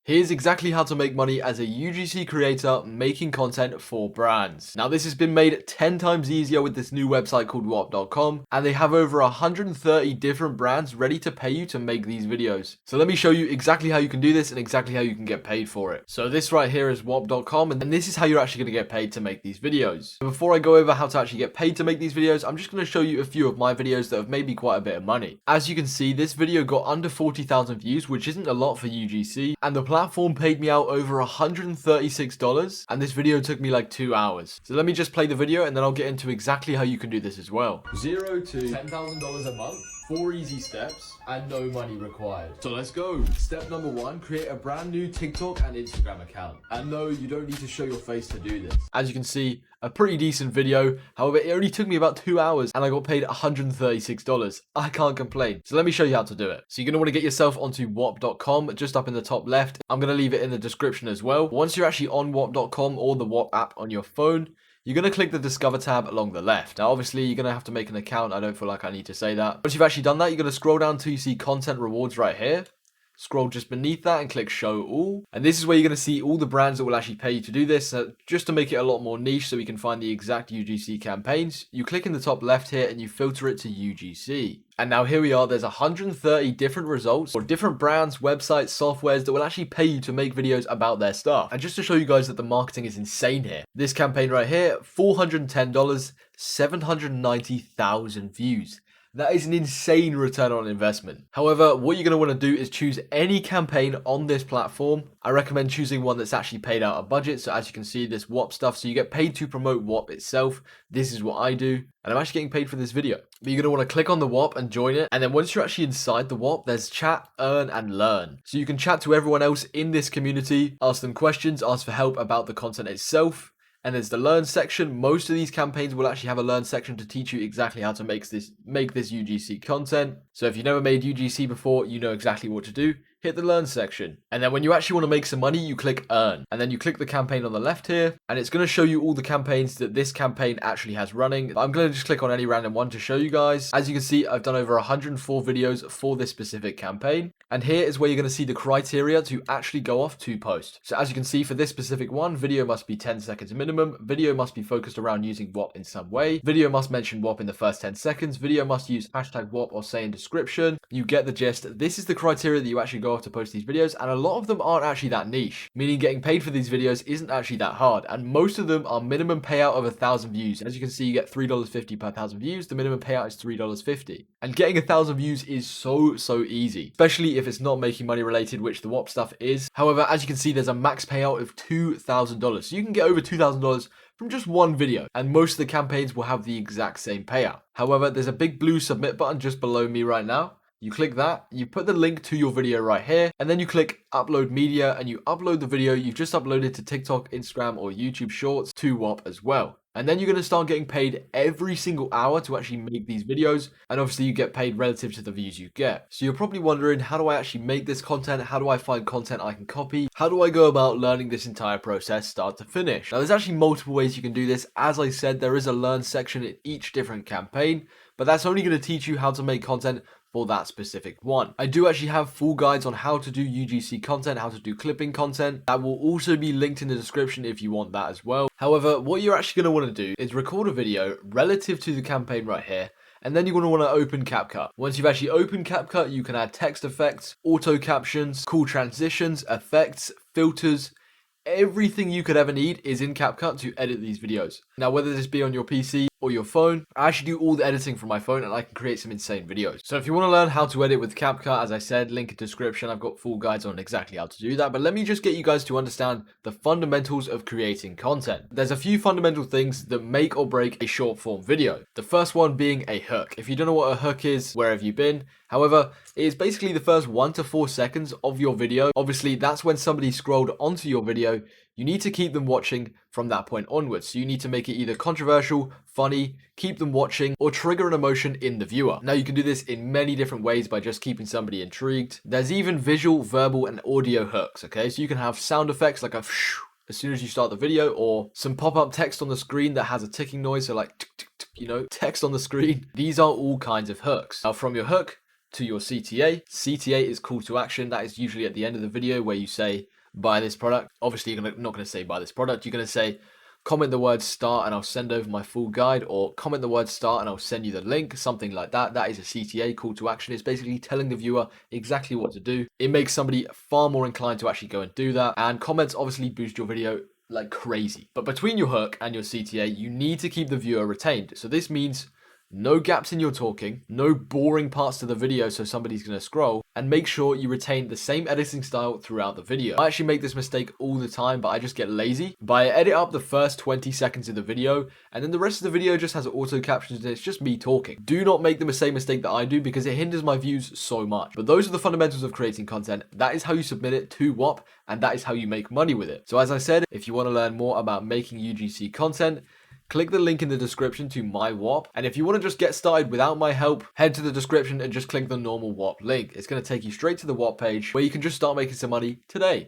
Here's exactly how to make money as a UGC creator making content for brands. Now this has been made 10 times easier with this new website called Whop.com, and they have over 130 different brands ready to pay you to make these videos. So let me show you exactly how you can do this and exactly how you can get paid for it. So this right here is Whop.com, and this is how you're actually going to get paid to make these videos. Before I go over how to actually get paid to make these videos, I'm just going to show you a few of my videos that have made me quite a bit of money. As you can see, this video got under 40,000 views, which isn't a lot for UGC, and the platform paid me out over $136, and this video took me like 2 hours. So let me just play the video and then I'll get into exactly how you can do this as well. $0 to $10,000 a month, 4 easy steps, and no money required. So let's go. Step number 1, create a brand new TikTok and Instagram account. And no, you don't need to show your face to do this. As you can see, a pretty decent video. However, it only took me about 2 hours and I got paid $136. I can't complain. So let me show you how to do it. So you're going to want to get yourself onto Whop.com, just up in the top left. I'm going to leave it in the description as well. Once you're actually on Whop.com or the Whop app on your phone, you're going to click the Discover tab along the left. Now, obviously, you're going to have to make an account. I don't feel like I need to say that. Once you've actually done that, you're going to scroll down till you see Content Rewards right here. Scroll just beneath that and click Show All. And this is where you're going to see all the brands that will actually pay you to do this. Just to make it a lot more niche so we can find the exact UGC campaigns, you click in the top left here and you filter it to UGC. And now here we are, there's 130 different results or different brands, websites, softwares that will actually pay you to make videos about their stuff. And just to show you guys that the marketing is insane here, this campaign right here, $410, 790,000 views. That is an insane return on investment. However, what you're going to want to do is choose any campaign on this platform. I recommend choosing one that's actually paid out a budget. So as you can see, this Whop stuff, so you get paid to promote Whop itself. This is what I do, and I'm actually getting paid for this video. But you're going to want to click on the Whop and join it. And then once you're actually inside the Whop, there's chat, earn, and learn. So you can chat to everyone else in this community, ask them questions, ask for help about the content itself. And there's the learn section. Most of these campaigns will actually have a learn section to teach you exactly how to make this UGC content. So if you've never made UGC before, you know exactly what to do. Hit the learn section. And then when you actually want to make some money, you click earn. And then you click the campaign on the left here, and it's going to show you all the campaigns that this campaign actually has running. I'm going to just click on any random one to show you guys. As you can see, I've done over 104 videos for this specific campaign. And here is where you're going to see the criteria to actually go off to post. So as you can see, for this specific one, video must be 10 seconds minimum. Video must be focused around using Whop in some way. Video must mention Whop in the first 10 seconds. Video must use hashtag Whop or say in description. You get the gist. This is the criteria that you actually go off to post these videos, and a lot of them aren't actually that niche, meaning getting paid for these videos isn't actually that hard, and most of them are minimum payout of 1,000 views. As you can see, you get $3.50 per 1,000 views. The minimum payout is $3.50, and getting 1,000 views is so easy, especially if it's not making money related, which the Whop stuff is. However, as you can see, there's a max payout of $2,000, so you can get over $2,000 from just one video, and most of the campaigns will have the exact same payout. However, there's a big blue submit button just below me right now. You click that, you put the link to your video right here, and then you click upload media and you upload the video you've just uploaded to TikTok, Instagram, or YouTube Shorts to Whop as well. And then you're going to start getting paid every single hour to actually make these videos. And obviously you get paid relative to the views you get. So you're probably wondering, how do I actually make this content? How do I find content I can copy? How do I go about learning this entire process start to finish? Now there's actually multiple ways you can do this. As I said, there is a learn section in each different campaign, but that's only going to teach you how to make content for that specific one. I do actually have full guides on how to do UGC content, how to do clipping content. That will also be linked in the description if you want that as well. However, what you're actually going to want to do is record a video relative to the campaign right here, and then you're going to want to open CapCut. Once you've actually opened CapCut, you can add text effects, auto captions, cool transitions, effects, filters. Everything you could ever need is in CapCut to edit these videos. Now, whether this be on your PC or your phone, I actually do all the editing from my phone and I can create some insane videos. So if you want to learn how to edit with CapCut, as I said, link in description. I've got full guides on exactly how to do that. But let me just get you guys to understand the fundamentals of creating content. There's a few fundamental things that make or break a short form video. The first one being a hook. If you don't know what a hook is, where have you been? However, it is basically the first 1 to 4 seconds of your video. Obviously, that's when somebody scrolled onto your video. You need to keep them watching from that point onwards. So you need to make it either controversial, funny, keep them watching, or trigger an emotion in the viewer. Now you can do this in many different ways by just keeping somebody intrigued. There's even visual, verbal, and audio hooks, okay? So you can have sound effects like a as soon as you start the video, or some pop-up text on the screen that has a ticking noise, so like, tick, tick, tick, you know, text on the screen. These are all kinds of hooks. Now from your hook to your CTA. CTA is call to action. That is usually at the end of the video where you say, buy this product. Obviously, you're not going to say buy this product. You're going to say, comment the word start and I'll send over my full guide, or comment the word start and I'll send you the link, something like that. That is a CTA, call to action. It's basically telling the viewer exactly what to do. It makes somebody far more inclined to actually go and do that. And comments obviously boost your video like crazy. But between your hook and your CTA, you need to keep the viewer retained. So this means no gaps in your talking, no boring parts to the video so somebody's going to scroll, and make sure you retain the same editing style throughout the video. I actually make this mistake all the time, but I just get lazy. But I edit up the first 20 seconds of the video, and then the rest of the video just has auto captions and it's just me talking. Do not make the same mistake that I do because it hinders my views so much. But those are the fundamentals of creating content. That is how you submit it to Whop, and that is how you make money with it. So as I said, if you want to learn more about making UGC content, click the link in the description to my Whop. And if you want to just get started without my help, head to the description and just click the normal Whop link. It's going to take you straight to the Whop page where you can just start making some money today.